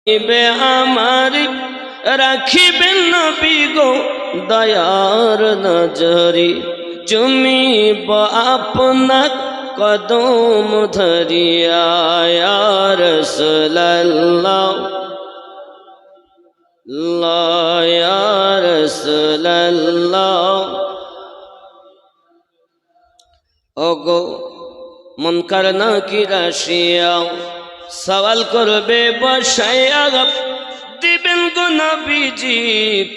বে আমার রাখিবেন নবী গো দয়ার নজরে, চুমিব আপনার কদম ধরিয়া ইয়া রাসূলুল্লাহ ইয়া রাসূলুল্লাহ। ওগো মুনকার নাকির আসিয়া সওয়াল করবে বসায়া, দিবেন গো নবীজি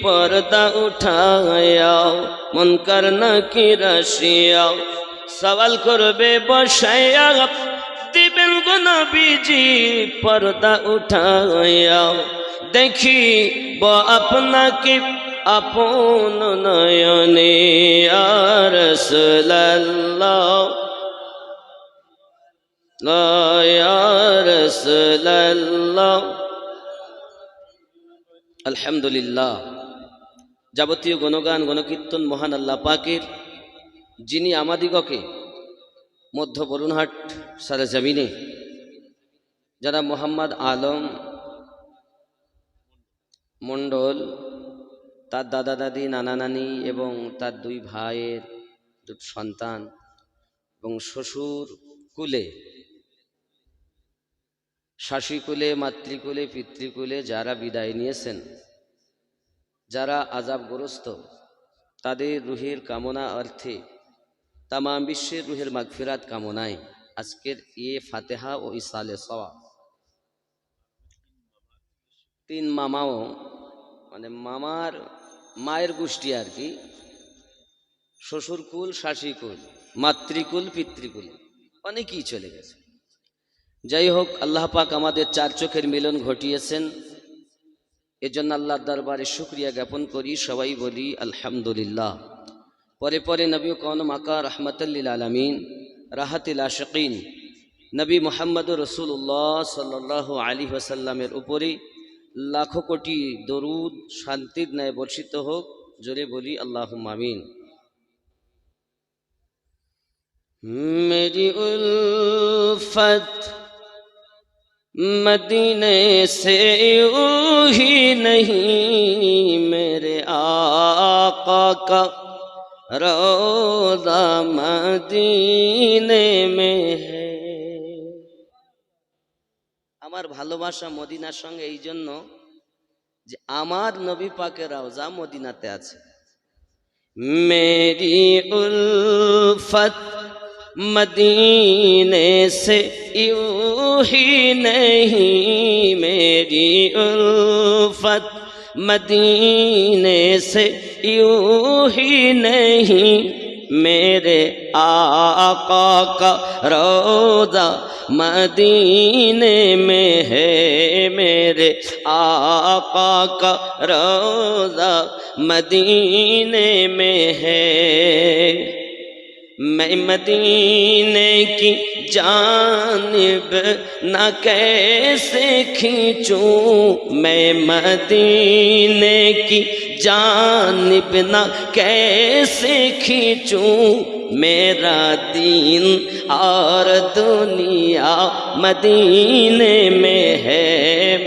পর্দা উঠায়া। মুনকার নাকির আসিয়া সওয়াল করবে বসায়া, দিবেন গো নবীজি পর্দা উঠায়া। দেখিব আপনাকে আপন নয়নে ইয়া রাসূলুল্লাহ ইয়া রাসূলুল্লাহ। আলহামদুলিল্লাহ, যাবতীয় গণগান গণকীর্তন মহান আল্লাহ পাকের, যিনি আমাদিগকে মধ্য বরুণহাট সারা জমিনে যারা মোহাম্মদ আলম মণ্ডল, তার দাদা দাদি নানা নানি এবং তার দুই ভাইয়ের দুটো সন্তান এবং শ্বশুর কুলে, শাশুকুলে, মাতৃকুলে, পিতৃকুলে যারা বিদায় নিয়েছেন, যারা আযাবগ্রস্ত, তাদের রুহের কামনা অর্থে তামাম বিশ্বের রুহের মাগফিরাত কামনায় আজকের ফাতেহা ও ইসালে সওয়াব। তিন মামাও, মানে মামার মায়ের গোষ্ঠী আর কি, শ্বশুরকুল, শাশুকুল, মাতৃকুল, পিতৃকুল, অনেকেই চলে গেছে। যাই হোক, আল্লাহ পাক আমাদের চার চোখের মিলন ঘটিয়েছেন, এজন্য আল্লাহর দরবারে শুকরিয়া জ্ঞাপন করি, সবাই বলি আলহামদুলিল্লাহ। পরে পরে নবী কওম আকা রাহমাতাল লিল আলামিন রাহাতিল আশিকিন নবী মুহাম্মদুর রাসূলুল্লাহ সাল্লাল্লাহু আলাইহি ওয়াসাল্লামের উপরে লাখো কোটি দরুদ শান্তির ন্যায় বর্ষিত হোক। জোরে বলি আল্লাহুম্মা আমিন। মেরি উলফত मदीने से यूं ही नहीं, मेरे आका का रोज़ा मदीने में है। আমার ভালোবাসা মদিনার সঙ্গে এই জন্য যে আমার নবী পাকের রওজা মদিনাতে আছে। মেরি উলফত मदीने से यूं ही नहीं, मेरी उल्फत मदीने से यूं ही नहीं, मेरे आका का रोज़ा मदीने में है, मेरे आका का रोज़ा मदीने में है। मैं मदीने की जानिब न कैसे खींचूं, मैं मदीने की जानिब न कैसे खींचूं, मेरा दीन और दुनिया मदीने में है,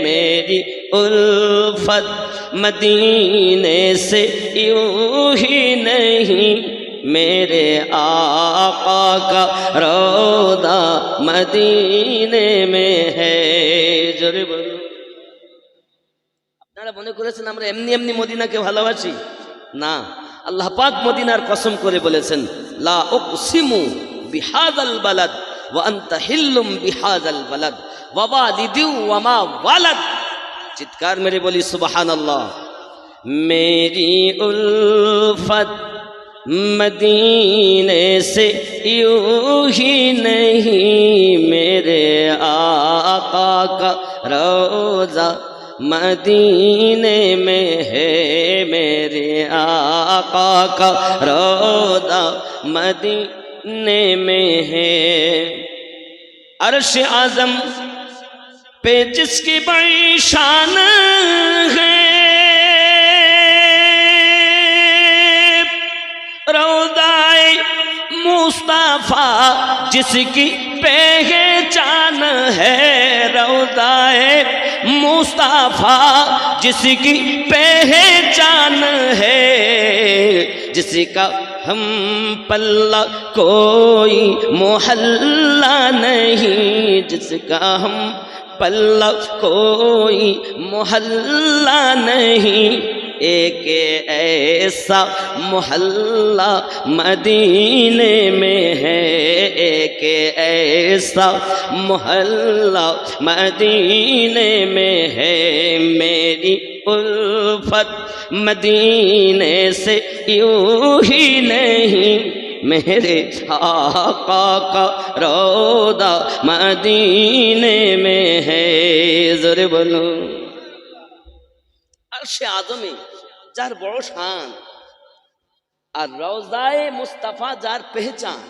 मेरी उल्फत मदीने से यूं ही नहीं, मेरे आका का रोज़ा मदीने में है। জোরে বলুন। আপনারা মনে করেছেন আমরা এমনি এমনি মদিনাকে ভালোবাসি? না, আল্লাহ পাক মদিনার কসম করে বলেছেন, লা উকসিমু বিহাযাল বালাদ ওয়া আনতা হিল্লুম বিহাযাল বালাদ ওয়া ওয়ালিদি ওয়া মা ওয়ালাদ। চিৎকার মেরে বলি সুবহানাল্লাহ। মেরি উলফত मदीने से यूं ही नहीं, मेरे आका का रोज़ा मदीने में है, मेरे आका का रोज़ा मदीने में है। अर्श आज़म पे जिसकी बड़ी शान है, रोज़ाए मुस्तफा जिसकी पहचान है, रोज़ाए मुस्तफा जिसकी पहचान है, जिसका हम पल्ला कोई मोहल्ला नहीं, जिसका हम पल्ला कोई मोहल्ला नहीं। एक ऐसा मोहल्ला मदीने में है, एक ऐसा मोहल्ला मदीने में है। मेरी उल्फत मदीने से यूं ही नहीं, मेरे आका का रौदा मदीने में है। जोरे बोलो अर्शे आज़मे जार बड़ो शान और रौज़ाए मुस्तफ़ा जार पहचान,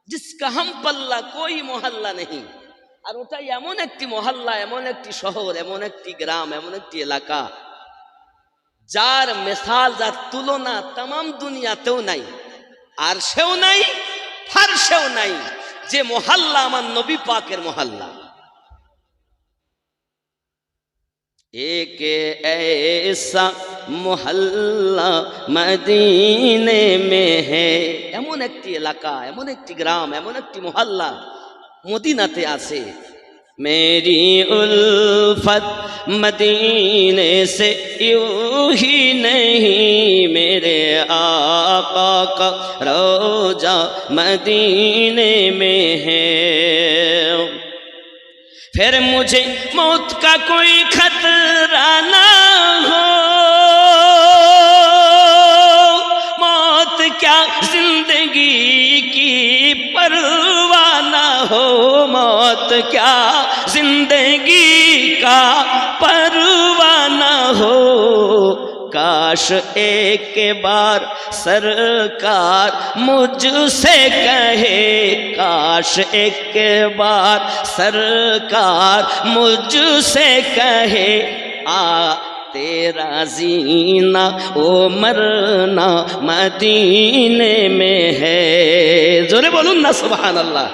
जिसका हम पल्ला कोई मोहल्ला नहीं। और ওটাই এমন একটি মহল্লা, এমন একটি শহর, এমন একটি গ্রাম, এমন একটি এলাকা যার মিসাল, যার তুলনা तमाम দুনিয়াতেও নাই, আরশেও নাই, ফারশেও নাই, যে মহল্লা আমার নবী পাকের মহল্লা। एक ऐसा मोहल्ला मदीने में है, এমন একটি এলাকা, এমন একটি গ্রাম, এমন একটি মহল্লা মদিনাতে আছে। मेरी उल्फत मदीने से यूं ही नहीं, मेरे आका का रोजा मदीने में है। फिर मुझे मौत का कोई खतरा ना हो, मौत क्या जिंदगी की परवाह ना हो, मौत क्या जिंदगी का परवाह ना हो। काश एक बार सरकार मुझसे कहे, काश एक बार सरकार मुझसे कहे, आ तेरा जीना ओ मरना मदीने में है। जोरे बोलूं ना सुभान अल्लाह।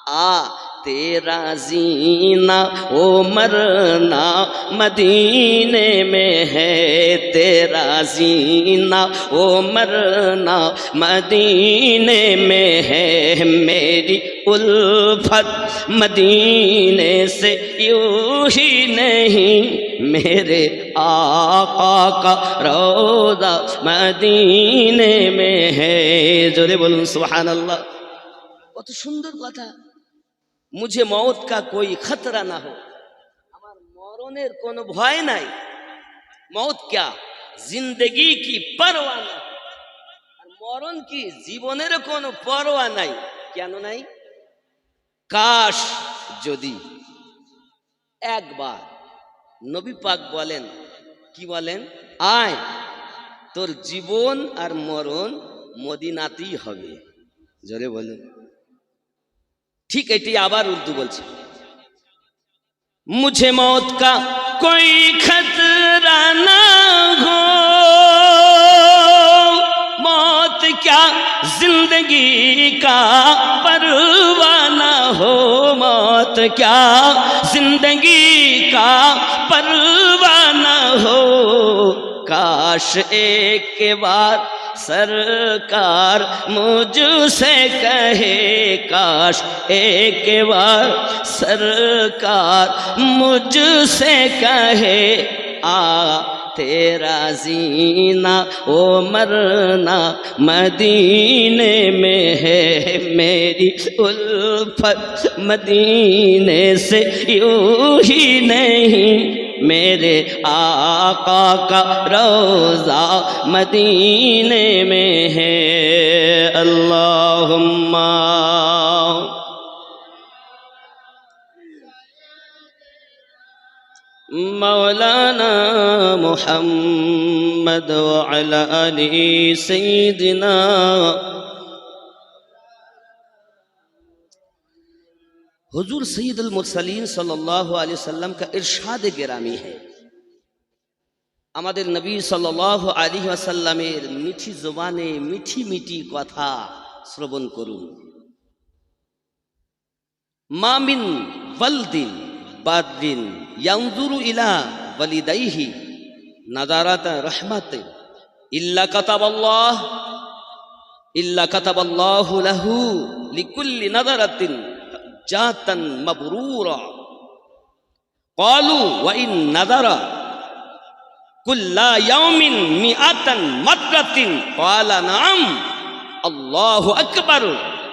आ तेरा जीना ओ मरना मदीने में है, तेरा जीना ओ मरना मदीने में है। मेरी उल्फत मदीने से यूं ही नहीं, मेरे आका का रौदा मदीने में है। जोरे बोलूं सुभान अल्लाह। কত সুন্দর কথা। मुझे मौत का कोई खतरा ना हो, আমার মরণের কোনো ভয় নাই। মौत क्या जिंदगी की परवाह ना, আর মরণ কি জীবনের কোনো পরোয়া নাই। কেন নাই? কাশ যদি একবার নবী পাক বলেন, কি বলেন? আয় তোর জীবন আর মরণ মদিনাতেই হবে। জোরে বলুন। ठीक है, आबार उर्दू बोल। मुझे मौत का कोई खतरा ना हो, मौत क्या जिंदगी का परवाह ना हो, मौत क्या जिंदगी का परवाह ना हो। काश एक बार सरकार मुझसे कहे, काश एक बार सरकार मुझसे कहे, आ तेरा जीना ओ मरना मदीने में है। मेरी उल्फत मदीने से यूं ही नहीं, मेरे आका का रोज़ा मदीने में है। अल्लाहुम्मा मौलाना मुहम्मद व अला आलि सय्यिदिना। हुजूर सैयदुल मुरसलीन सल्लल्लाहु अलैहि वसल्लम का इरशाद गिरामी है। আমাদের নবী সাল্লাল্লাহু আলাইহি ওয়াসাল্লামের মিঠি জবানে মিঠি মিঠি কথা শ্রবণ করুন। মা মিন ওয়ালদিন বাররিন ইয়ানজুরু ইলা ওয়ালিদাইহি নাযারাতা রাহমাতি ইল্লা কাতাবাল্লাহু লাহু লিকুল্লি নাযারাতিন জাতান মাবরুরা ক্বালু ওয়া ইন নাযারা কুল্লা ইয়াউমিন মিআতান মাররাতিন ক্বালা নাআম আল্লাহু আকবার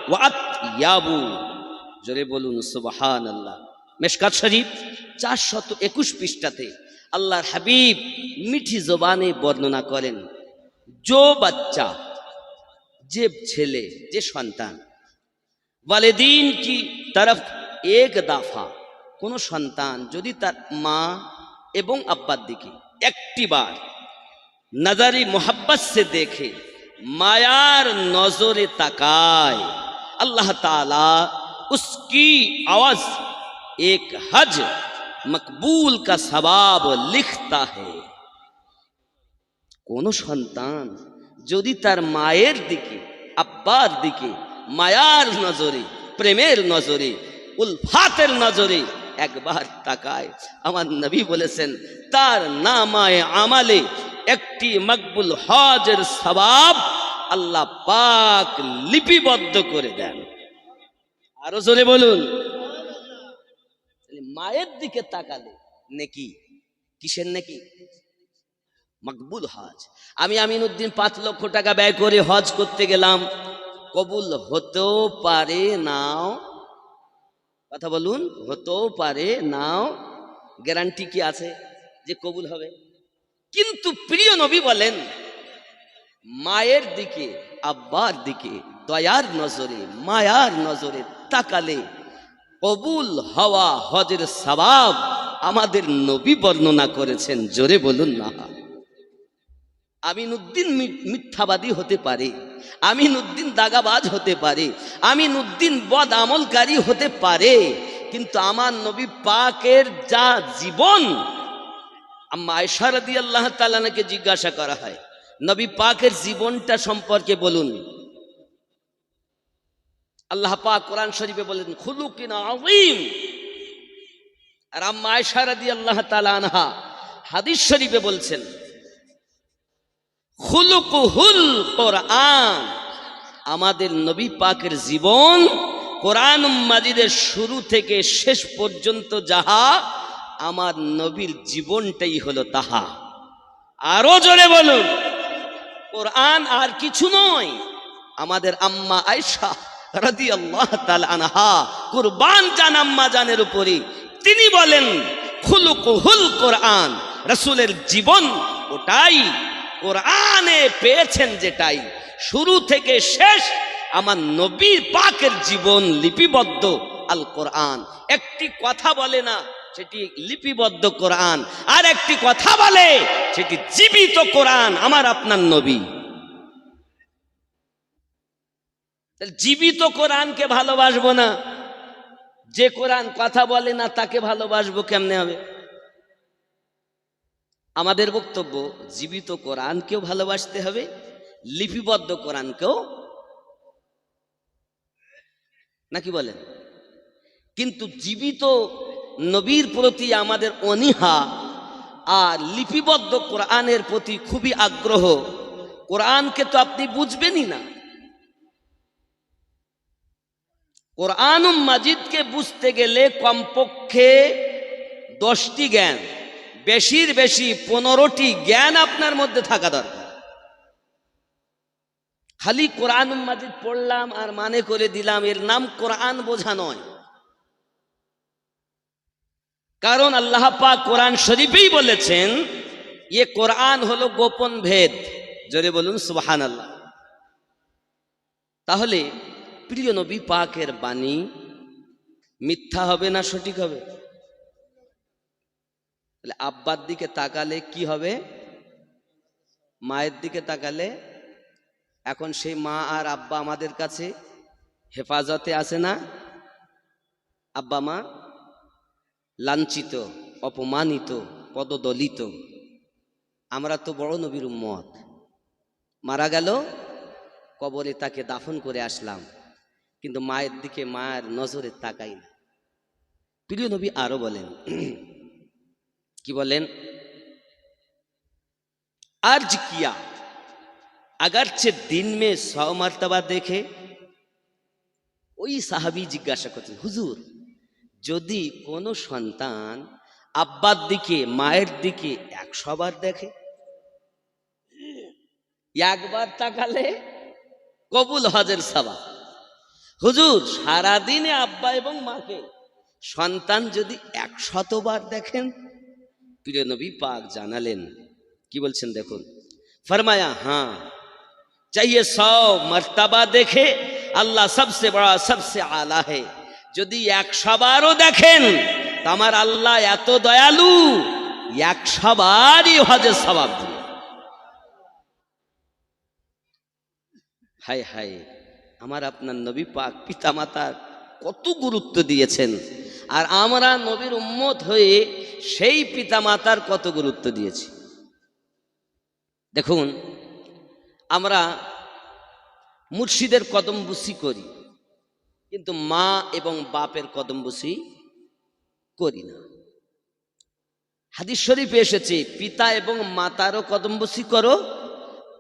ওয়া আতয়াবু। জোরে বলুন সুবহানাল্লাহ। মিশকাত শরীফ 421 পৃষ্ঠাতে আল্লাহর হাবিব মিঠি জবানে বর্ণনা করেন, जो बच्चा, যে ছেলে, যে সন্তান, ওয়ালিদিন কি তরফ এক দফা, কোন সন্তান যদি তার মা এবং আব্বার দিকে একটি বার নজরে মোহাব্বত সে দেখে, মায়ার নজরে তাকায়, अल्लाह ताला उसकी आवाज एक हज मकबूल का सवाब लिखता है। কোন সন্তান যদি তার মায়ের দিকে আব্বার দিকে মায়ার নজরে, প্রেমের নজরে, উলফাতের নজরে একবার তাকায়, আমার নবী বলেছেন তার নামায়ে আমালে একটি মকবুল হজের সওয়াব আল্লাহ পাক লিপিবদ্ধ করে দেন। আরো জোরে বলুন। মায়ের দিকে তাকালে নেকি, কিসের নেকি? মকবুল হজ। আমি আমিনউদ্দিন 5 লক্ষ টাকা ব্যয় করে হজ করতে গেলাম, কবুল হতেও পারে নাও, কথা বলুন, হতেও পারে নাও, গ্যারান্টি কি আছে যে কবুল হবে? কিন্তু প্রিয় নবী বলেন মায়ের দিকে আব্বার দিকে দয়ার নজরে মায়ার নজরে তাকালে কবুল হওয়া হজের সওয়াব আমাদের নবী বর্ণনা করেছেন। জোরে বলুন না। আমিনউদ্দিন মিথ্যাবাদী হতে পারে, আমিনউদ্দিন দাগাবাজ হতে পারে, আমিনউদ্দিন বদ আমলকারী হতে পারে, কিন্তু আমার নবী পাকের যা জীবন, আম্মা আয়েশা রাদিয়াল্লাহু তাআলা আনহাকে জিজ্ঞাসা করা হয় নবী পাকের জীবনটা সম্পর্কে বলুন। আল্লাহ পাক কোরআন শরীফে বলেন খুলুকিন আযীম, আর আম্মা আয়েশা রাদিয়াল্লাহু তাআলা আনহা হাদিস শরীফে বলছেন খুলুকুহুল কোরআন, আমাদের নবী পাকের জীবন কোরআন মাজিদের শুরু থেকে শেষ পর্যন্ত যাহা, আমার নবীর জীবনটাই হলো তাহা। আরো জোরে বলুন, কোরআন আর কিছু নয়। আমাদের আম্মা আয়েশা রাদিয়াল্লাহু তাআলা আনহা কুরবান জান আম্মা জানের উপরে, তিনি বলেন খুলুকুহুল কোরআন, রাসূলের জীবন ওটাই, কোরআনে পেয়েছেন যেটাই, শুরু থেকে শেষ আমার নবী পাকের জীবন লিপিবদ্ধ আল কোরআন। একটি কথা বলে না সেটি লিপিবদ্ধ কোরআন, আর একটি কথা বলে সেটি জীবিত কোরআন, আমার আপনার নবী। জীবিত কোরআনকে ভালোবাসবো না, যে কোরআন কথা বলে না তাকে ভালোবাসবো কেমনে হবে? আমাদের বক্তব্য জীবিত কোরআনকেও ভালোবাসতে হবে, লিপিবদ্ধ কোরআনকেও, নাকি বলেন? কিন্তু জীবিত নবীর প্রতি আমাদের অনীহা আর লিপিবদ্ধ কোরআনের প্রতি খুবই আগ্রহ। কোরআনকে তো আপনি বুঝবেনই না, কোরআন মাজিদকে বুঝতে গেলে কমপক্ষে 10টি জ্ঞান, বেশির বেশি 15টি জ্ঞান আপনার মধ্যে থাকা দরকার। খালি কোরআন মাজিদ পড়লাম আর মানে করে দিলাম, এর নাম কোরআন বোঝা নয়। কারণ আল্লাহ পাক কোরআন শরীফেই বলেছেন ये কোরআন হলো গোপন ভেদ। জোরে বলুন সুবহানাল্লাহ। তাহলে প্রিয় নবী পাকের বাণী মিথ্যা হবে না সঠিক হবে? তাহলে আব্বার দিকে তাকালে কি হবে, মায়ের দিকে তাকালে? এখন সেই মা আর আব্বা আমাদের কাছে হেফাজতে আছে না? আব্বা মা লাঞ্ছিত, অপমানিত, পদদলিত। আমরা তো বড় নবীর উম্মত, মারা গেল, কবরে তাকে দাফন করে আসলাম, কিন্তু মায়ের দিকে মায়ের নজরে তাকাই না। প্রিয় নবী আরো বলেন, কি বলেন, अर्ज किया अगरचे दिन में 100 मर्तबा देखे। ওই সাহাবী জিজ্ঞাসা করছেন, হুজুর যদি কোনো সন্তান আব্বার দিকে মায়ের দিকে 100 বার দেখে, একবার তাকালে কবুল হজের সওয়াব। হুজুর সারাদিনে আব্বা এবং মাকে সন্তান যদি 100 বার দেখেন, প্রিয় নবী পাক জানালেন, কি বলছেন দেখুন, फरमाया हाँ चाहिए 100 मर्तबा देखे, अल्लाह सबसे बड़ा सबसे आला है। যদি 100 বারও দেখেন তো আমার আল্লাহ এত দয়ালু, 100 বারই হজের সওয়াব দিবে। হায় হায়, আমার আপনার নবী পাক পিতামাতার কত গুরুত্ব দিয়েছেন, আর আমরা নবীর উম্মত হয়ে সেই পিতামাতার কত গুরুত্ব দিয়েছি। দেখুন, আমরা মুর্শিদের কদমবুসি করি, কিন্তু মা এবং বাপের কদমবুসি করি না। হাদিস শরীফে এসেছে, পিতা এবং মাতারও কদমবুসি করো,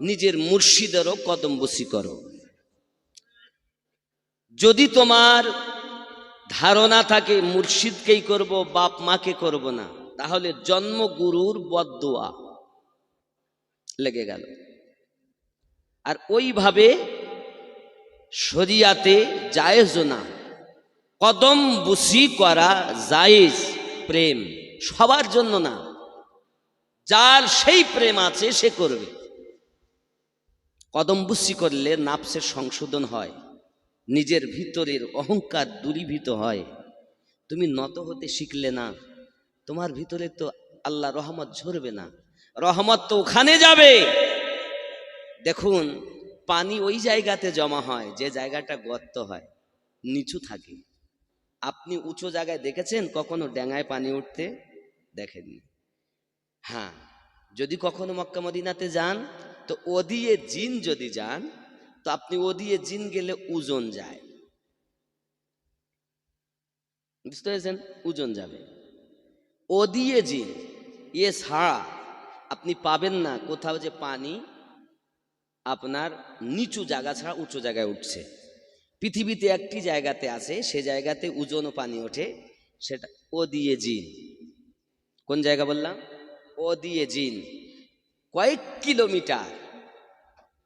নিজের মুর্শিদেরও কদমবুসি করো। যদি তোমার ধারণা থাকে মুর্শিদকেই করব, বাপ মাকে করব না, তাহলে জন্মগুরুর বদদোয়া লেগে গেল। আর ওইভাবে শরিয়াতে জায়েজ না, কদম বুসি করা জায়েজ, প্রেম সবার জন্য না, যার সেই প্রেম আছে সে করবে। কদম বুসি করলে নাফসের সংশোধন হয়, নিজের ভিতরের অহংকার দূরীভূত হয়। তুমি নত হতে শিখলে না, তোমার ভিতরে তো আল্লাহ রহমত ঝরবে না, রহমত তো ওখানে যাবে। দেখুন, পানি ওই জায়গাতে জমা হয় যে জায়গাটা গর্ত হয়, নিচু থাকে। আপনি উঁচু জায়গায় দেখেছেন কখনো ড্যাঙায় পানি উঠতে? দেখেননি। হ্যাঁ, যদি কখনো মক্কা মদিনাতে যান তো ওদিয়ে জিন যদি যান, তো আপনি ওদিয়ে জিন গেলে ওজন যায়, বুঝতে পেরেছেন? ওজন যাবে ওদিয়ে জিন, এ ছাড়া আপনি পাবেন না কোথাও যে পানি আপনার নিচু জায়গা ছাড়া উঁচু জায়গায় উঠছে। পৃথিবীতে একটি জায়গাতে আছে, সে জায়গাতে ওজন ও পানি ওঠে, সেটা ওদিয়ে জিন। কোন জায়গা বললাম? ওদিয়ে জিন। কয়েক কিলোমিটার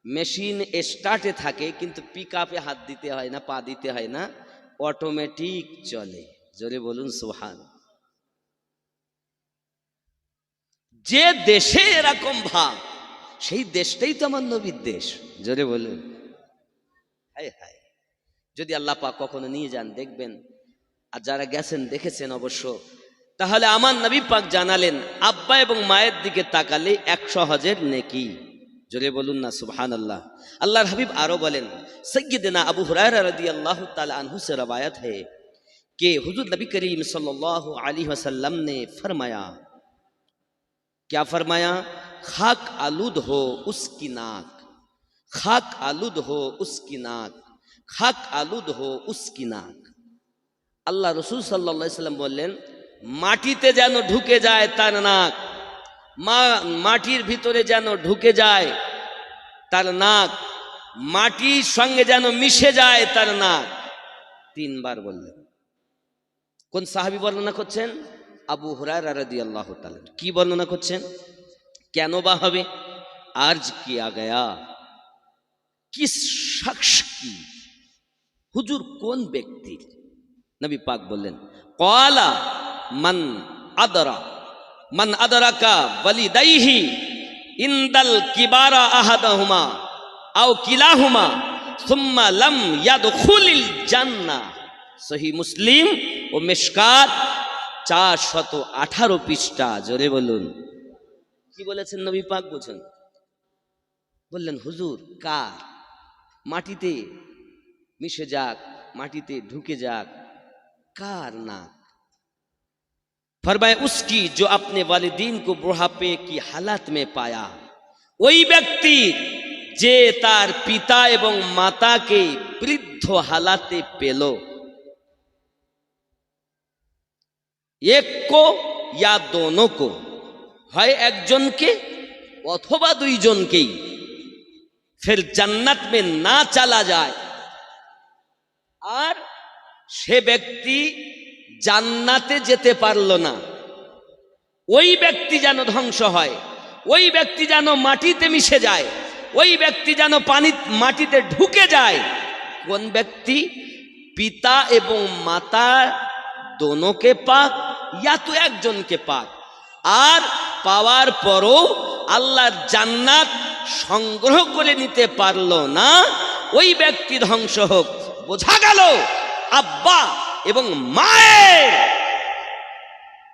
মেশিন স্টার্টে থাকে, কিন্তু পিক আপে হাত দিতে হয় না, পা দিতে হয় না, অটোমেটিক চলে। জোরে বলুন সুবহান। যে দেশে এরকম ভাব, সেই দেশটাই তো আমার নবীর দেশ। জোরে বলুন হায় হায়। যদি আল্লাহ পাক কখনো নিয়ে যান দেখবেন, আর যারা গেছেন দেখেছেন অবশ্য, তাহলে আমার নবী পাক জানালেন আব্বা এবং মায়ের দিকে তাকালে 100 হজের নেকি। জোরে বলুন না সুবহানাল্লাহ। আল্লাহর হাবিব আরো বলেন, সৈয়দনা আবু হুরায়রা রাদিয়াল্লাহু তাআলা আনহু से रवायत है कि हुजूर नबी करीम सल्लल्लाहु अलैहि वसल्लम ने फरमाया, क्या फरमाया? खाक आलूद हो उसकी नाक, खाक आलूद हो उसकी नाक, खाक आलूद हो उसकी नाक। আল্লাহ রসুল সাল্লাল্লাহু আলাইহি সাল্লাম বললেন, মাটিতে যেন ঢুকে যায় তার নাক, মাটির ভিতরে যেন ঢুকে যায় তার নাক, মাটির সঙ্গে যেন মিশে যায় তার নাক। 3 বার বললেন। কোন সাহাবী বর্ণনা করছেন? আবু হুরায়রা রাদিয়াল্লাহু তাআলা। কি বর্ণনা করছেন? কেন বা হবে? আরজ কিয়া গয়া, কিস শখস কি, হুজুর কোন ব্যক্তির? নবী পাক বললেন, ক্বালা মান আদরা, মান আদরাকা ওয়ালিদাইহি ইনদাল কিবারা আহাদাহুমা আও কিলাহুমা সুম্মা লাম ইয়াদখুলিল জান্নাহ। সহিহ মুসলিম ও মিশকাত 418 পৃষ্ঠা। জোরে বলুন কি বলেছেন নবী পাক? বুঝুন। বললেন, হুজুর কার? মাটিতে মিশে যাক, মাটিতে ঢুকে যাক, कार नाक? फरमाए उसकी जो अपने वालिदीन को बुढ़ापे की हालत में पाया, वही व्यक्ति जे तार पिता एवं माता के वृद्ध हालाते पेलो। এক কো ইয়া দোনো কো, হয় একজনকে অথবা দুইজনকেই ফির জান্নাত মে না চালা যায়, আর সে ব্যক্তি জান্নাতে যেতে পারল না, ওই ব্যক্তি যেন ধ্বংস হয়, ওই ব্যক্তি যেন মাটিতে মিশে যায়, ওই ব্যক্তি যেন মাটিতে ঢুকে যায়। কোন ব্যক্তি? পিতা এবং মাতা দোনোকে পাক, ইয়া তো একজনকে পাক, আর পাওয়ার পরও আল্লাহর জান্নাত সংগ্রহ করে নিতে পারল না, ওই ব্যক্তি ধ্বংস হোক। বোঝা গেল আব্বা এবং মায়ের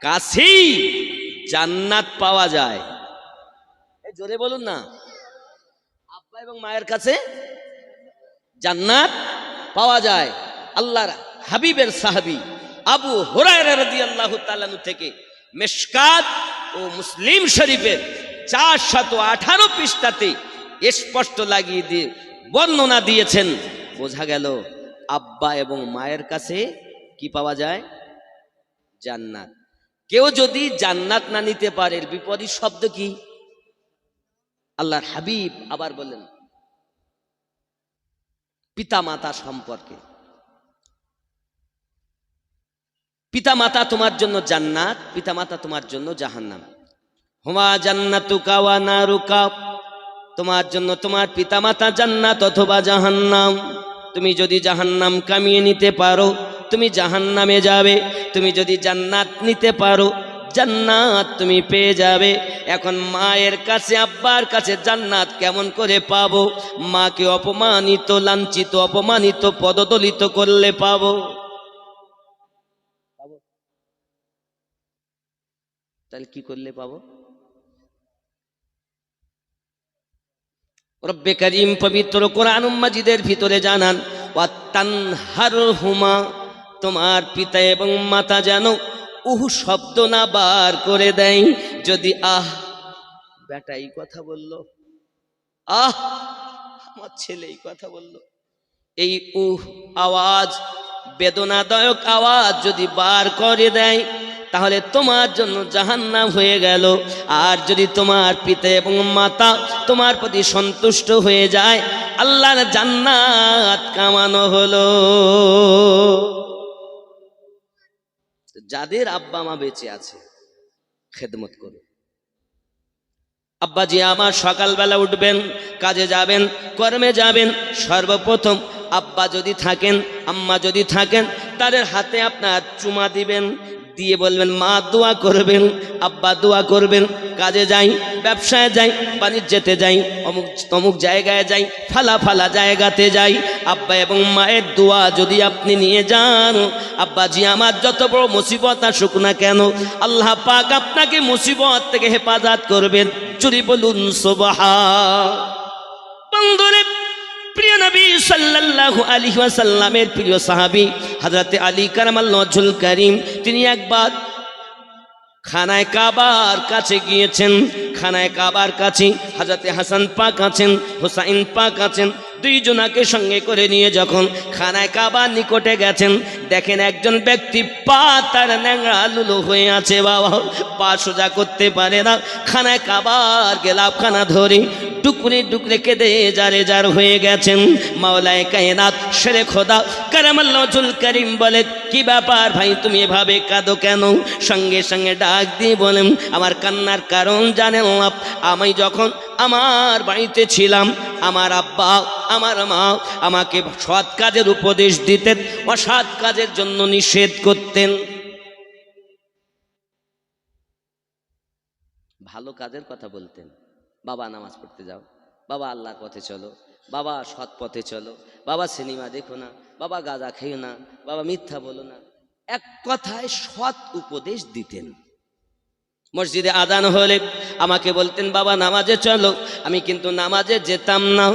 কাছেই জান্নাত পাওয়া যায়। জোরে বলুন না, আব্বা এবং মায়ের কাছে জান্নাত পাওয়া যায়। আল্লাহর হাবিবের সাহাবী আবু হুরায়রা রাদিয়াল্লাহু তাআলা আনহু থেকে মিশকাত ও মুসলিম শরীফের 418 পৃষ্ঠাতে স্পষ্ট লাগিয়ে দিয়ে বর্ণনা দিয়েছেন। বোঝা গেল আব্বা এবং মায়ের কাছে কি পাওয়া যায়? জান্নাত। কেউ যদি জান্নাত না নিতে পারে, এর বিপরীত শব্দ কি? আল্লাহর হাবিব আবার বলেন পিতা মাতা সম্পর্কে, পিতা মাতা তোমার জন্য জান্নাত, পিতা মাতা তোমার জন্য জাহান্নাম। হুমা জান্নাতুকা ওয়া নারুকা, তোমার জন্য তোমার পিতা মাতা জান্নাত অথবা জাহান্নাম। তুমি যদি জাহান্নাম কামিয়ে নিতে পারো তুমি জাহান্নামে যাবে, তুমি যদি জান্নাত নিতে পারো জান্নাত তুমি পেয়ে যাবে। এখন মায়ের কাছে আব্বার কাছে জান্নাত কেমন করে পাবো? মাকে অপমানিত, লাঞ্ছিত, অপমানিত, পদদলিত করলে পাবো। তাহলে কি করলে পাবো? রব্বে করিম পবিত্র কোরআন মাজিদের ভিতরে জানান ওয়াতানহারহুমা, তোমার পিতা এবং মাতা যেন উহু শব্দ না বার করে দেয়। যদি আহ বেটা এই কথা বলল, আহ আমার ছেলে এই কথা বলল, এই আওয়াজ, বেদনাদায়ক আওয়াজ যদি বার করে দেয় তাহলে তোমার জন্য জাহান্নাম হয়ে গেল। আর যদি তোমার পিতা এবং মাতা তোমার প্রতি সন্তুষ্ট হয়ে যায় আল্লাহর জান্নাত কামানো হলো। যাদের আব্বা মা বেঁচে আছে খেদমত করো। আব্বাজি আমার সকালবেলা উঠবেন, কাজে যাবেন, কর্মে যাবেন, সর্বপ্রথম আব্বা যদি থাকেন, আম্মা যদি থাকেন, তাদের হাতে আপনার চুমা দিবেন, দিয়ে বলবেন মা দোয়া করবেন, আব্বা দোয়া করবেন। কাজে যাই, ব্যবসায় যাই, বাণিজ্যতে যাই, অমুক জায়গায় যাই, ফালা ফালা জায়গাতে যাই, আব্বা এবং মায়ের দোয়া যদি আপনি নিয়ে যান, আব্বাজি আমার যত বড় মুসিবত আসুক না কেন আল্লাহ পাক আপনাকে মুসিবত থেকে হেফাজত করবেন। চুরি বলুন সুবহান। বন্ধুরে, প্রিয় নবী সাল্লাল্লাহু আলাইহি ওয়াসাল্লামের প্রিয় সাহাবী হযরতে আলী কারামাল্লাহু ওয়াজহুল কারীম, তিনি একবার খানায় কাবার কাছে গিয়েছেন। খানায় কাবার কাছে হযরতে হাসান পাক আছেন, হুসাইন পাক আছেন। দুইজনাকে সঙ্গে করে নিয়ে যখন খানায় কাবার নিকটে গেছেন, দেখেন একজন ব্যক্তি পা তার ন্যাংরা লুলো হয়ে আছে, বাবা পা সোজা করতে পারে না। খানায় কাবার গেলাপখানা ধরে টুকরে টুকরে কেঁদে যারে যার হয়ে গেছেন। মাওলায়ে কায়নাত শেরে খোদা কারামাল্লাহু ওয়াজহুল কারীম বলে, কি ব্যাপার ভাই, তুমি এভাবে কাঁদো কেন? সঙ্গে সঙ্গে ডাক দিয়ে বলেন, আমার কান্নার কারণ জানেন? আমি যখন আমার বাড়িতে ছিলাম, আমার আব্বা আমার মা আমাকে সৎ কাজের উপদেশ দিতেন, অসৎ কাজের জন্য নিষেধ করতেন। ভালো কাজের কথা বলতেন, বাবা নামাজ পড়তে যাও, বাবা আল্লাহর পথে চলো, বাবা সৎ পথে চলো, বাবা সিনেমা দেখো না, বাবা গাঁজা খেও না, বাবা মিথ্যা বলো না। এক কথায় সৎ উপদেশ দিতেন। মসজিদে আজান হলে আমাকে বলতেন, বাবা নামাজে চলো। আমি কিন্তু নামাজে যেতাম না।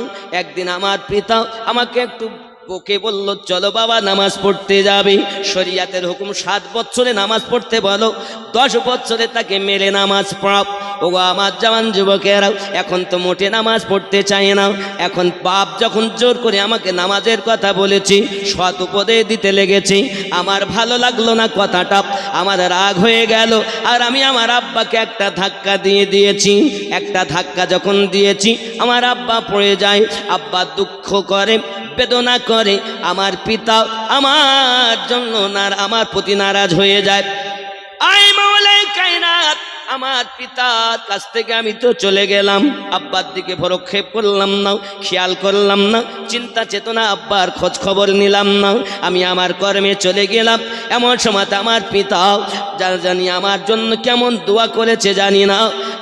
একদিন আমার পিতা আমাকে একটু বকে বলল, চলো বাবা নামাজ পড়তে যাবে। শরিয়াতের হুকুম 7 বছরে নামাজ পড়তে বলো, 10 বছরে তাকে মেরে নামাজ পড়াও। ওগো আমার জওয়ান যুবকেরাও, এখন তো মোটে নামাজ পড়তে চায় না। এখন বাপ যখন জোর করে আমাকে নামাজের কথা বলেছি, সৎ উপদেশ দিতে লেগেছি, আমার ভালো লাগলো না কথাটা, আমার রাগ হয়ে গেল। আর আমি আমার আব্বাকে একটা ধাক্কা দিয়ে দিয়েছি। একটা ধাক্কা যখন দিয়েছি, আমার আব্বা পড়ে যায়। আব্বা দুঃখ করে, বেদনা করে। আমার পিতা আমার জন্য আমার প্রতি নারাজ হয়ে যায়। আই মাওলাই কায়নাত, আমার পিতার কাছ থেকে আমি তো চলে গেলাম, আব্বার দিকে ভরক্ষেপ করলাম না, খেয়াল করলাম না, চিন্তা চেতনা আব্বার খোঁজ খবর নিলাম না। আমি আমার কর্মে চলে গেলাম। এমন সময় আমার পিতা জানি আমার জন্য কেমন দোয়া করেছে জানি না,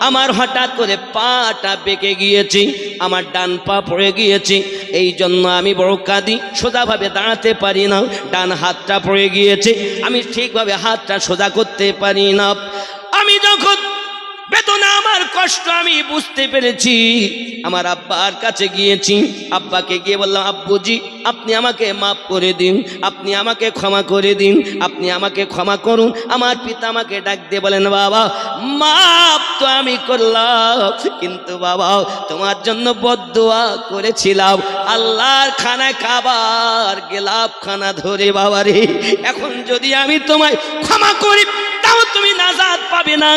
আমার হঠাৎ করে পাটা বেঁকে গিয়েছে, আমার ডান পা পড়ে গিয়েছে। এই জন্য আমি বড় কাঁদি, সোজাভাবে দাঁড়াতে পারি না। ডান হাতটা পড়ে গিয়েছে, আমি ঠিকভাবে হাতটা সোজা করতে পারি না। আমি যখন বেদনা, আমার কষ্ট আমি বুঝতে পেরেছি, আমার আব্বার কাছে গিয়েছি। আব্বাকে গিয়ে বললাম, আব্বুজি আপনি আমাকে মাফ করে দিন, আপনি আমাকে ক্ষমা করে দিন, আপনি আমাকে ক্ষমা করুন। আমার পিতা আমাকে ডাক দিয়ে বলেন, বাবা মাফ তো আমি করলাম, কিন্তু বাবা তোমার জন্য বদদুয়া করেছিলাম, আল্লাহর খানায় কাবার গেলাপ খানা ধরে বাবা রে, এখন যদি আমি তোমায় ক্ষমা করি তাও তুমি নাজাত পাবে না।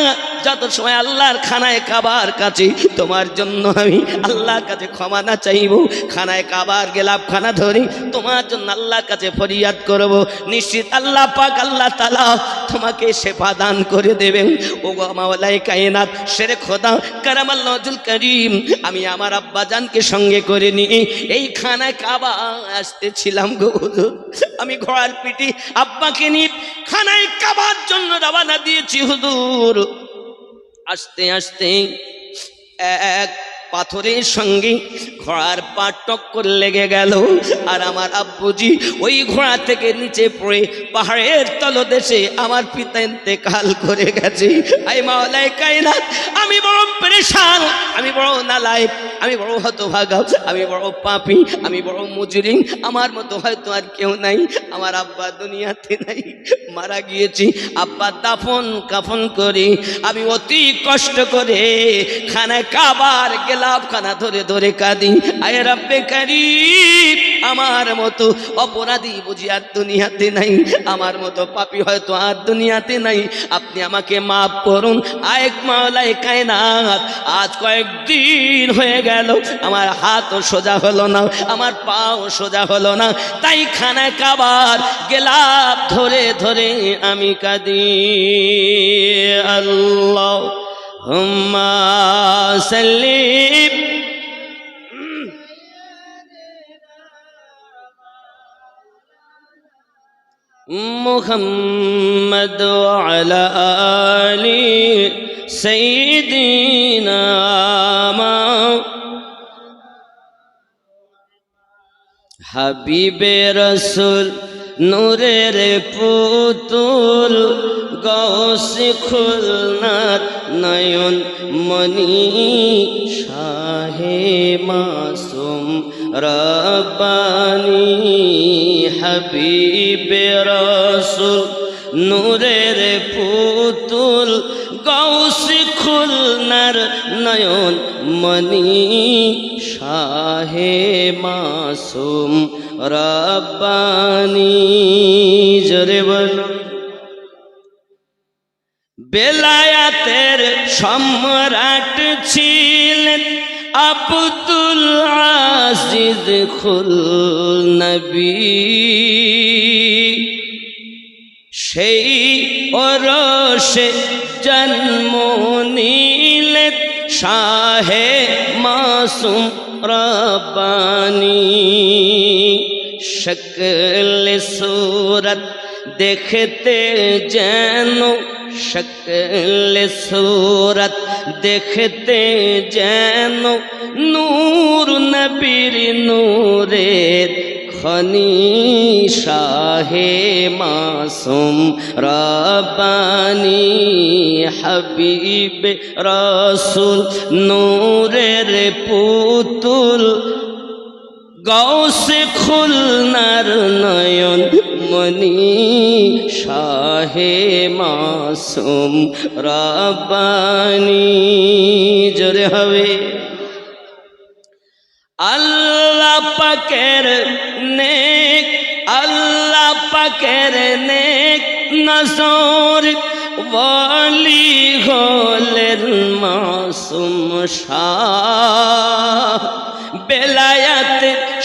যত সময় আল্লাহর খানায় কাবার কাছে তোমার জন্য আমি আল্লাহর কাছে ক্ষমা না চাইব, খানায় কাবার গেলাপ খানা ধরি তোমার জন্য আল্লাহর কাছে ফরিয়াদ করব, নিশ্চিত আল্লাহ পাক আল্লাহ তাআলা তোমাকে শেফা দান করে দেবেন। ও গো মাওলাই কায়নাত, শেরে খোদা কারামাল্লাহু ওয়াজহুল কারীম, আমি আমার আব্বা জানকে সঙ্গে করে নিয়ে এই খানায় কাবা আসতেছিলাম গো হুজুর। আমি ঘোড়ার পিঠে আব্বাকে নিয়ে খানায় কাবার জন্য রওনা দিয়েছি হুজুর। আস্তে আস্তে এক পাথরের সঙ্গে ঘোড়ার পা টক্কর লেগে গেল, আর আমার আব্বুজি ওই ঘোড়া থেকে নিচে পড়ে পাহাড়ের তলদেশে আমার পিতা ইন্তেকাল করে গেছে। আই মাওলাই কায়নাত, আমি বড় পেরেশান, আমি বড় নালায়েক, আমি বড় হতভাগা, আমি বড় পাপী, আমি বড় মুজরিম। আমার মতো হয়তো আর কেউ নাই। আমার আব্বা দুনিয়াতে নাই, মারা গিয়েছি। আব্বা দাফন কাফন করে আমি অতি কষ্ট করে খানায় কাবার গেলাপ খানা ধরে ধরে কাঁদি। আয় রব্বে কারীম, আমার মতো অপরাধী বুঝি আর দুনিয়াতে নাই, আমার মতো পাপী হয়তো আর দুনিয়াতে নাই। আপনি আমাকে মাফ করুন। আয় মাওলাই কায়নাত, আজ কয়েকদিন হয়ে গেল আমার হাতও সোজা হলো না, আমার পাও সোজা হলো না, তাই খানায় কাবার গেলাপ ধরে ধরে আমি কাঁদি। আল্লাহুম্মা সাল্লি মুহাম্মদ ওয়া আলা আলি সাইয়্যিদিনা হাবিবে রসুল নূরের পুতুল গৌসে খুলনার নয়ন মনি শাহে মাসুম রব্বানি হাবিবে রসুল নূরের পুতুল গৌসে খুলনার নয়ন মনি শাহে মাসুম রব্বানি। জোরে বলো। বেলায়াতের সম্রাট ছিলেন আব্দুল আজিজ খুলনবী, সেই ওরসে জন্ম নিলেন শাহে মাসুম রব্বানি। শক্ল सूरत দেখতে যেন, শক্ল सूरत দেখতে যেন নূর নবীর নূরের খনি শাহে মাসুম রব্বানি হাবিব রসুল নূরের পুতুল গৌসে খুলনার নয়ন মনি শাহে মাসুম রব্বানি। জোরে হবে। আল্লাহ পাকের নেক, আল্লাহ পাকের নেক নজর ওয়ালি হলেন মাসুম শাহ। বেলায়াত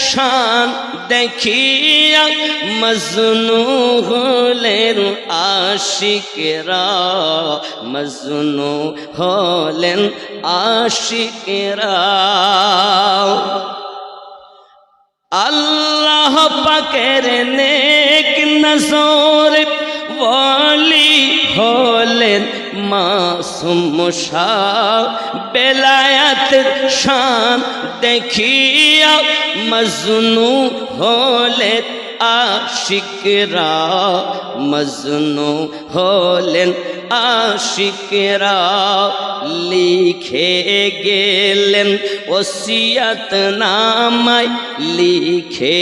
শান দেখিয়া মজনু হলেন আশিকেরা, মজনু হলেন আশিকেরা। আল্লাহ পাকের নেক নজর ওয়ালি হলেন মাসুম শাহ। বেলায়াত শান দেখিয়া মজনু হলেন আশিকরা, মজনু হলেন আশিকরা। লিখে গেলেন ওসিয়ত নামায়, লিখে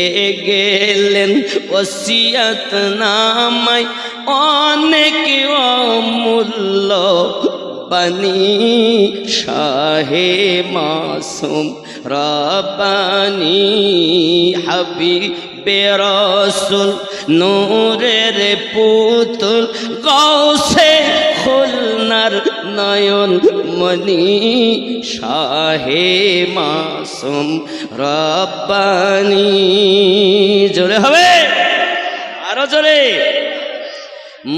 গেলেন ওসিয়ত নামায় অনেক অমূল্য বাণী শাহে মাসুম রব্বানি। হাবিবে রাসূল নূরের পুতুল গৌসে খুলনার নয়ন মনি শাহে মাসুম রব্বানি। জোরে হবে, আরো জোরে।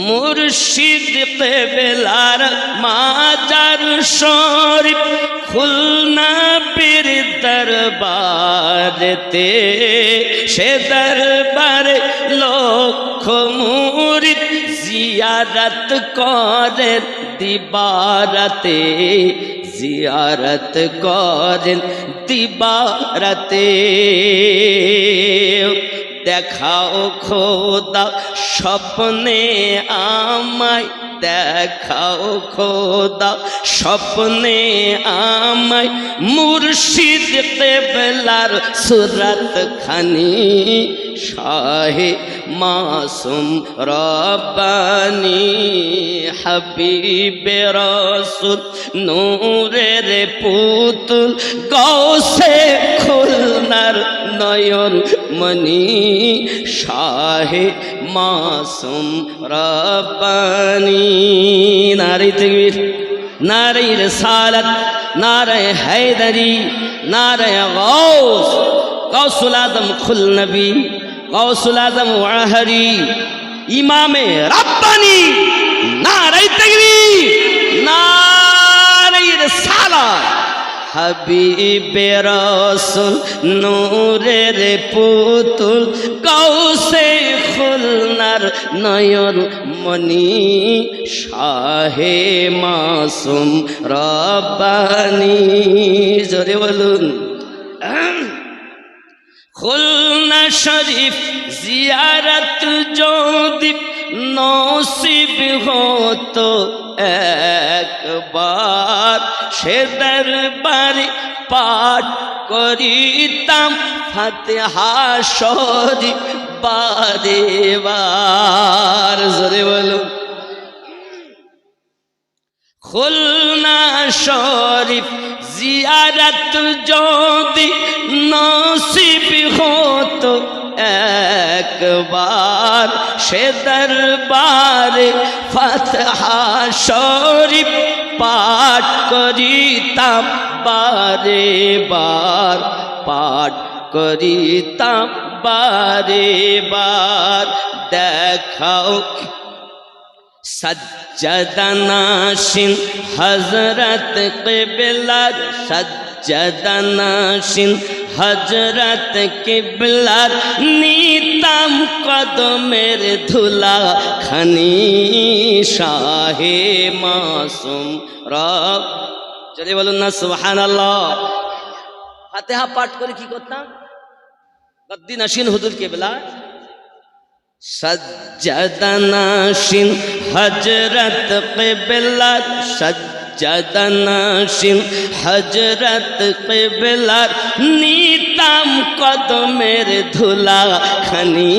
মুর্শিদ কেবলার মাজার শরীফ খুলনা পীর দরবারেতে, সে দরবারে লক্ষ মুরিদ জিয়ারত করেন দিবারাতে, জিয়ারত করেন দিবারাতে। দেখাও খোদা স্বপ্নে আমায়, দেখাও খোদা স্বপ্নে আমায় মুর্শিদ কেবলার সুরত খানি শাহে মাসুম রব্বানি। হাবিবে রাসূল নূরের পুতুল গৌসে খুলনার নয়ন মনি শাহে মাসুম রব্বানি। নারে তাকবীর, নারে রিসালাত, নারে হায়দারি, নারে গাউস। গাউসুল আজম খুল নবী, গাউসুল আজম ওয়াহরি, ইমামে রাব্বানি। নারে তাকবীর, নারে রিসালাত। হাবিবে রাসূল নূরের পুতুল গৌসে খুলনার নয়ন মনি শাহে মাসুম রব্বানি। জোরে বলুন। খুলনা শরীফ জিয়ারত যদি নসিব হতো একবার, সে দরবারে পাঠ করিতাম ফাতিহা শরীফ বারে বার। জোরে বলুন। খুলনা শরীফ জিয়ারত যদি নসিব হতো একবার, সে দরবারে ফাতিহা শরীফ পাঠ করিতাম বারে বার, পাঠ করিতাম বারে বার। দেখাও সজ্জদা নাশিন হযরত কিবলার, সজ্জদা নাশিন হযরত কিবলার নিতাম কদমের ধুলা খানি শাহে মাসুম রব। চলে বলুন না সুবহানাল্লাহ। ফাতিহা পাঠ করে কি করতাম? গদ্দি নাশিন হুজুর কিবলা, সজ্জদা নাশিন হযরত কিবলার, সাজ্জাদানাশিন হযরত কিবলার নিতাম কদমের ধুলা খানি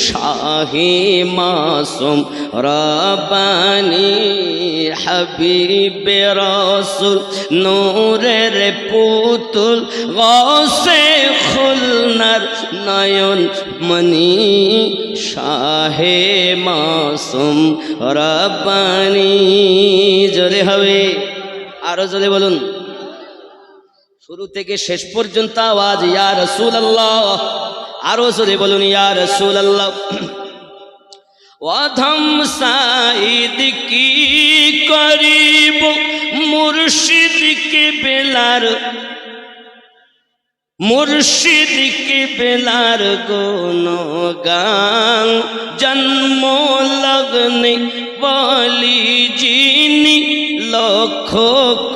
শাহে মাসুম রব্বানি হাবিবে রাসূল নূরের পুতুল গৌসে খুলনার নয়ন মনি শাহে মাসুম রব্বানি। জোরে হবে, আরো জোরে বলুন। শুরু থেকে শেষ পর্যন্ত আওয়াজ ইয়া রাসূলুল্লাহ, আরো জোরে বলুন ইয়া রাসূলুল্লাহ। ওয়াধম সাইদ কি করিব মুর্শিদ কিবলার, মুর্শিদ কিবলার গুণগান জন্ম লগ্নে বলি যিনি লক্ষ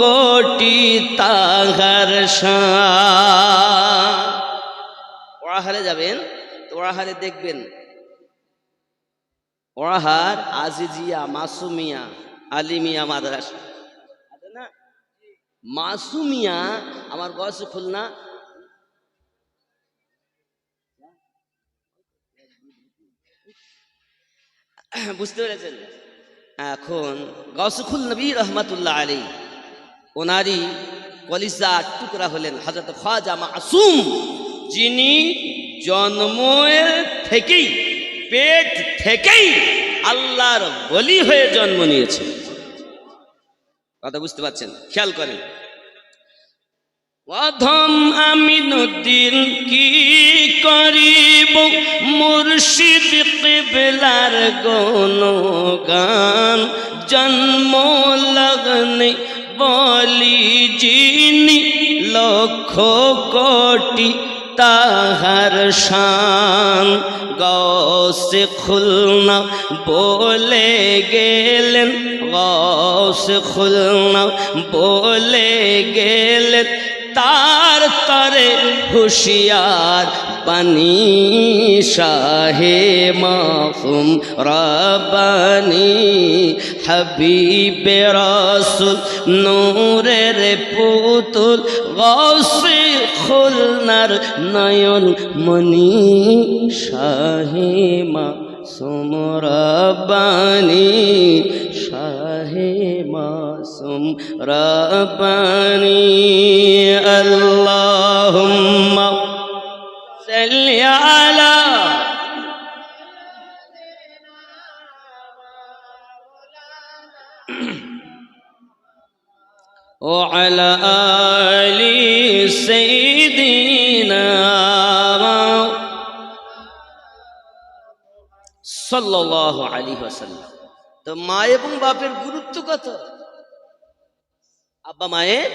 কোটি তাহার শান। ওয়াহারে যাবেন তো ওয়াহারে দেখবেন ওয়াহার আজিজিয়া মাসুমিয়া আলিমিয়া মাদ্রাসা আছে না। মাসুমিয়া আমার গস খুলনা, বুঝতে পেরেছেন। এখন গাউসুল নবী রহমাতুল্লাহ আলাইহি ওনারই কলিজা টুকরা হলেন হযরত খাজা মাসুম, যিনি জন্মের থেকেই পেট থেকেই আল্লাহর ওলি হয়ে জন্ম নিয়েছেন। কথা বুঝতে পারছেন? খেয়াল করেন। ওয়াধম আমিনুদ্দিন কি করিব মুর্শিদ কিবলার গুণগান জন্ম লগ্নে বলি যিনি লক্ষ কোটি তাহার শান। গৌসে খুলনা বলে গেলেন, গৌসে খুলনা বলে গেলেন তার তরে হুশিয়ার বানি শাহে মাসুম রব্বানি হাবিবে রাসূল নূরের পুতুল গৌসে খুলনার নয়ন মনি শাহে মাসুম রব্বানি শাহে মাসুম রব্বানি। আল্লাহুম্মা সাল্লি আলা ওয়া আলা আলি সাইয়্যিদিনা সাল্লাল্লাহু আলাইহি ওয়াসাল্লাম। তো মা এবং বাপের গুরুত্ব কত, আব্বা মায়ের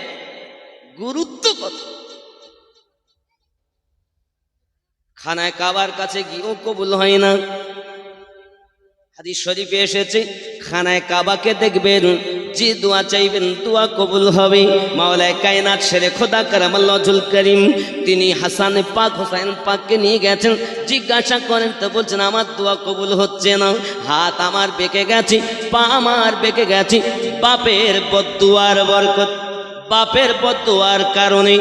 গুরুত্ব কত। খানায় কাবার কাছে গিয়েও কবুল হয় না। হাদিস শরীফে এসেছে খানায় কাবাকে দেখবেন, যে দোয়া চাইবেন দোয়া কবুল হবে। মাওলায়ে কায়নাত শেরে খোদা কারামাল্লাহুল করিম তিনি হাসান পাক হোসেন পাককে নিয়ে গেছেন, জিজ্ঞাসা করেন তো বলছেন আমার দোয়া কবুল হচ্ছে না, হাত আমার বেঁকে গেছে, পা আমার বেঁকে গেছে, বাপের বদদুয়ার বরকত, বাপের বদদুয়ার কারণে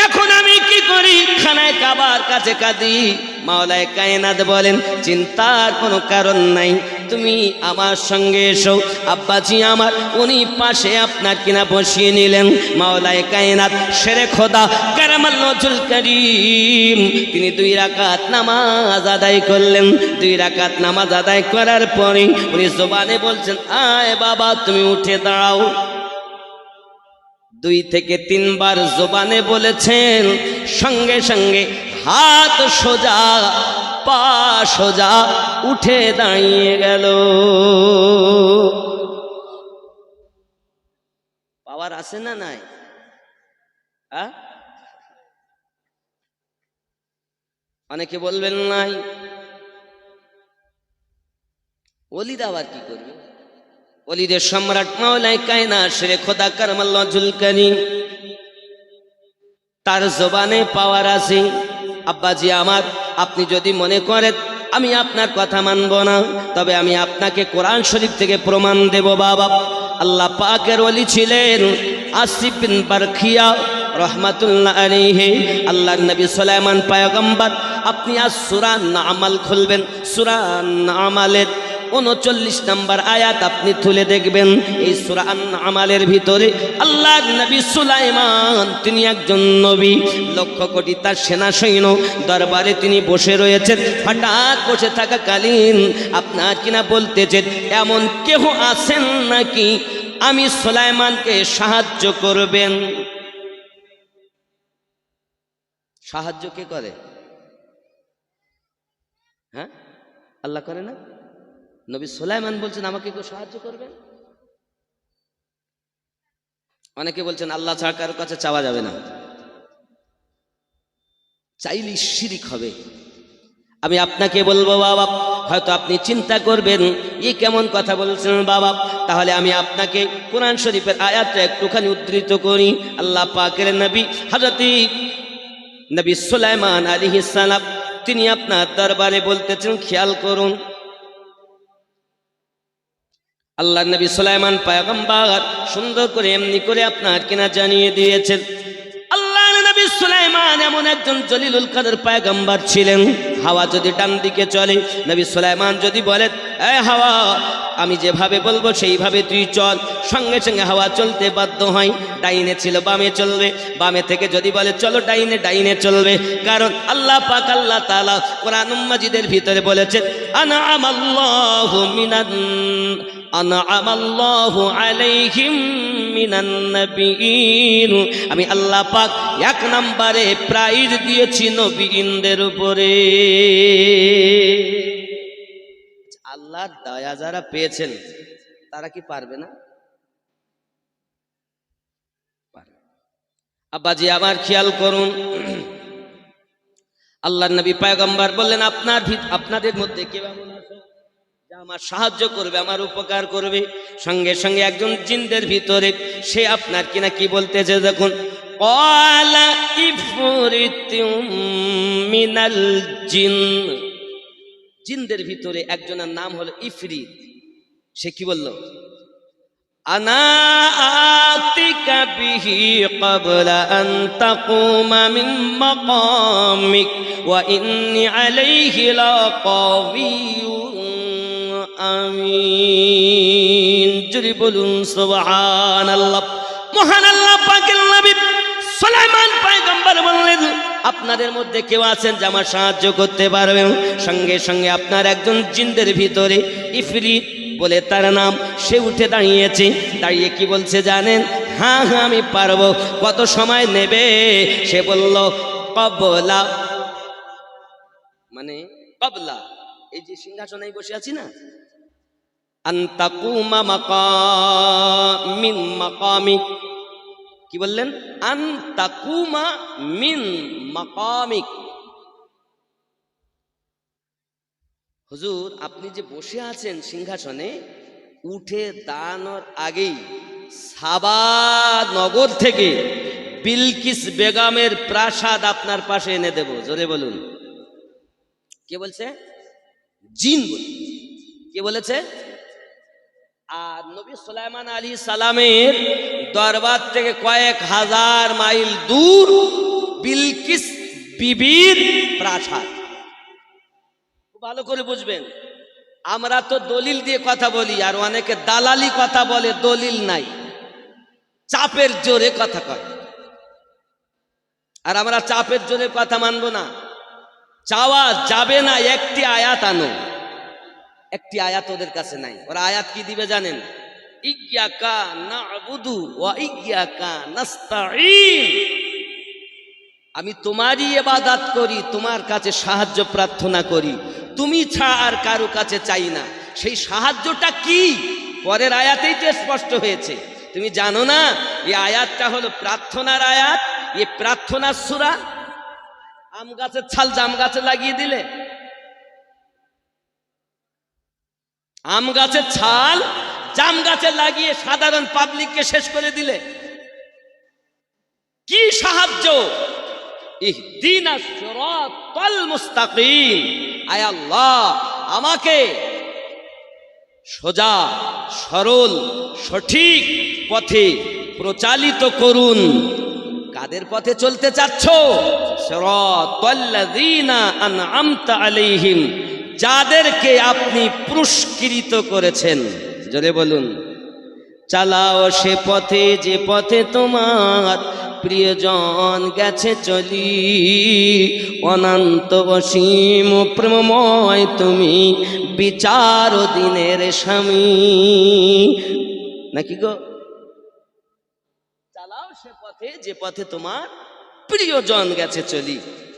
এখন আমি কি করি? খানায় কাবার কাছে কাঁদি। মাওলায়ে কায়নাত বলেন চিন্তার কোনো কারণ নাই, তুমি আমার সঙ্গে এসো। আব্বাজি আমার উনি পাশে আপনার কিনা বসিয়ে নিলেন। মাওলায়ে কায়নাত শেরে খোদা কারামাল্লাহুল করিম তিনি 2 রাকাত নামাজ আদায় করলেন। 2 রাকাত নামাজ আদায় করার পরে উনি জবানে বলছেন আয় বাবা তুমি উঠে দাঁড়াও। 2 থেকে 3 বার জবানে বলেছেন, সঙ্গে সঙ্গে হাত সোজা পা সোজা উঠে দাঁড়িয়ে গেল। পাওয়ার আছে না নাই? অনেকে বলবেন নাই। ওলিরা আবার কি করবে? ওলিদের সম্রাট মাওলায়ে কায়নাত শেরে খোদা কারামাল্লাহুল করিম তার জবানে পাওয়ার আছে। আব্বাজি আমার আপনি যদি মনে করেন আমি আপনার কথা মানব না, তবে আমি আপনাকে কোরআন শরীফ থেকে প্রমাণ দেব বাবা। আল্লাহ পাকের ওলি ছিলেন আসিফ বিন বারখিয়া রহমাতুল্লাহ আলাইহি। আল্লাহর নবী সুলাইমান পয়গম্বর, আপনি আজ সূরা নামাল খুলবেন, সূরা নামালের 39 নম্বর আয়াত আপনি তুলে দেখবেন। এই সূরা নামালের ভিতরে আল্লাহর নবী সুলাইমান তিনি একজন নবী, লক্ষ কোটি তার সেনা সৈন্য দরবারে তিনি বসে রয়েছেন। হঠাৎ বসে থাকাকালীন আপনার কিনা বলতেছেন, এমন কেহ আছেন নাকি আমি সুলাইমানকে সাহায্য করবেন? সাহায্য কে করে? হ্যাঁ, আল্লাহ করে না? নবী সুলাইমান বলছেন আমাকে কেউ সাহায্য করবেন? অনেকে বলছেন আল্লাহ ছাড়া কারোর কাছে চাওয়া যাবে না, চাইলে শিরিক হবে। আমি আপনাকে বলবো বাবা, হয়তো আপনি চিন্তা করবেন এই কেমন কথা বলছেন বাবা, তাহলে আমি আপনাকে কোরআন শরীফের আয়াতটা একটুখানি উদ্ধৃত করি। আল্লাহ পাকের নবী হযরত নবী সুলাইমান আলাইহিস সালাম তিনি আপনার দরবারে বলতেছেন, খেয়াল করুন। আল্লাহ নবী সুলাইমান পয়গম্বর সুন্দর করে এমনি করে আপনার কিনা জানিয়ে দিয়েছেন, আল্লাহ নবী সুলাইমান এমন একজন জলিলুল কদর পয়গম্বর ছিলেন। হাওয়া যদি ডান দিকে চলে, নবী সুলাইমান যদি বলেন এ হাওয়া আমি যেভাবে বলবো সেইভাবে তুই চল, সঙ্গে সঙ্গে হাওয়া চলতে বাধ্য হয়। ডাইনে ছিল বামে চলবে, বামে থেকে যদি বলে চলো ডাইনে, ডাইনে চলবে। কারণ আল্লাহ পাক আল্লাহ তাআলা কোরআন মাজিদের ভিতরে বলেছেন, আনআমাল্লাহু আলাইহিম মিনান নাবিয়িন, আমি আল্লাহ পাক এক নম্বরে প্রাইজ দিয়েছি নবীদের উপরে। আল্লাহর দয়া যারা পেয়েছেন তারা কি পারবে না? আব্বাজি আমার খেয়াল করুন, আল্লাহর নবী পয়গম্বর বললেন আপনাদের মধ্যে কেউ এমন আছে যে আমার সাহায্য করবে, আমার উপকার করবে? সঙ্গে সঙ্গে একজন জিনদের ভিতরে সে আপনার কিনা কি বলতেছে দেখুন, ক্বালা ইফরিতুম মিনাল জিন, জিনদের ভিতরে একজনের নাম হলো ইফরিত। সে কি বলল, আনা আতিকা বিহি ক্বাবলা আন তাকুমা মিন মাকামিক ওয়া ইন্নী আলাইহি লাকাওয়িয়্যুন আমিন। জোরে বলুন সুবহানাল্লাহ। মহান আল্লাহ পাকের নবী সুলাইমান পয়গম্বর বললেন, আপনাদের মধ্যে কেউ আছেন যে আমার সাহায্য করতে পারবেন? সঙ্গে সঙ্গে আপনার একজন জিনদের ভিতরে ইফরিত বলে তার নাম, সে উঠে দাঁড়িয়েছে। দাঁড়িয়ে কি বলছে জানেন? হ্যাঁ হ্যাঁ আমি পারবো। কত সময় নেবে? সে বলল ক্বাবলা, মানে ক্বাবলা, এই যে সিংহাসনে বসে আছি না, আন তাকুমা মিন মাকামিক, কি বললেন? আন তাকুমা মিন মাকামিক। হুজুর আপনি যে বসে আছেন সিংহাসনে, উঠে দাঁড়ানোর আগেই সাবা নগর থেকে বিলকিস বেগমের প্রাসাদ আপনার পাশে এনে দেব। জোরে বলুন। কে বলছে? জিন বলছে। কে বলেছে? আর নবী সুলাইমান আলাইহিস সালামের দরবার থেকে কয়েক হাজার মাইল দূর বিলকিস বিবির প্রাসাদ। ভালো করে বুঝবেন, আমরা তো দলিল দিয়ে কথা বলি, আর অনেকে দালালি কথা বলে, দলিল নাই, চাপের জোরে কথা কয়। আর আমরা চাপের জোরে কথা মানব না, চাওয়া যাবে না। একটি আয়াত আনো, একটি আয়াত ওদের কাছে নাই। ওরা আয়াত কি দিবে জানেন? ইয়্যাকা না'বুদু ওয়া ইয়্যাকা নাস্তাঈন, আমি তোমারই ইবাদত করি, তোমার কাছে সাহায্য প্রার্থনা করি, তুমি ছাড়া আর কারো কাছে চাই না। সেই সাহায্যটা কি? পরের আয়াতেই তো স্পষ্ট হয়েছে। তুমি জানো না এই আয়াতটা হলো প্রার্থনার আয়াত। এই প্রার্থনার সূরা। আম গাছের ছাল জাম গাছে লাগিয়ে দিলে, আম গাছের ছাল জাম গাছে লাগিয়ে সাধারণ পাবলিককে শেষ করে দিলে, কি সাহায্য? ইহদিনাস সিরাতাল মুস্তাকিম, আয় আল্লাহ আমাকে সোজা সরল সঠিক পথে প্রচালিত করুন। কাদের পথে চলতে চাচ্ছ? সিরাতাল্লাযীনা আনআমতা আলাইহিম, যাদেরকে আপনি পুরস্কৃত করেছেন। জোরে বলুন। চালাও সে পথে যে পথে তোমার প্রিয়জন গেছে চলি, অনন্ত অসীম প্রেমময় তুমি বিচার দিনের স্বামী। নাকি গো? চালাও সে পথে যে পথে তোমার প্রিয়জন গেছে চলি,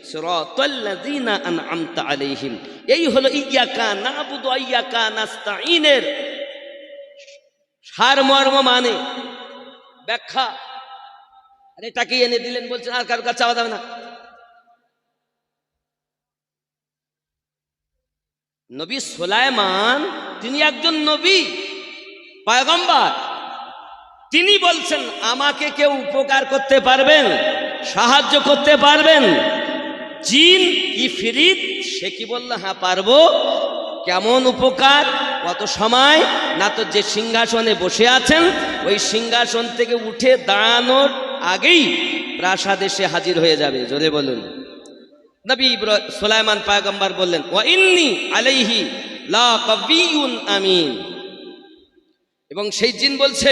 সিরাতাল্লাযীনা আনআমতা আলাইহিম। এই হলো ইয়াকা নাবুদু ওয়া ইয়াকা নাস্তাঈনের সারমর্ম, মানে ব্যাখ্যা। আর এটাকে এনে দিলেন, বলছেন আর কারো কাছে চাওয়া যাবে না। নবী সুলাইমান তিনি একজন নবী পয়গম্বর। তিনি বলছেন আমাকে কেউ উপকার করতে পারবেন, সাহায্য করতে পারবেন? জিন ইফরিত সে কি বলল, হ্যাঁ পারবো। কেমন উপকার, কত সময়? না তো যে সিংহাসনে বসে আছেন ওই সিংহাসন থেকে উঠে দাঁড়ানোর আগেই প্রাসাদে সে হাজির হয়ে যাবে। জোরে বলুন। নবী সুলাইমান পয়গম্বর বললেন ওয়া ইন্নী আলাইহি লা কাবিয়ুন আমিন। এবং সেই জিন বলছে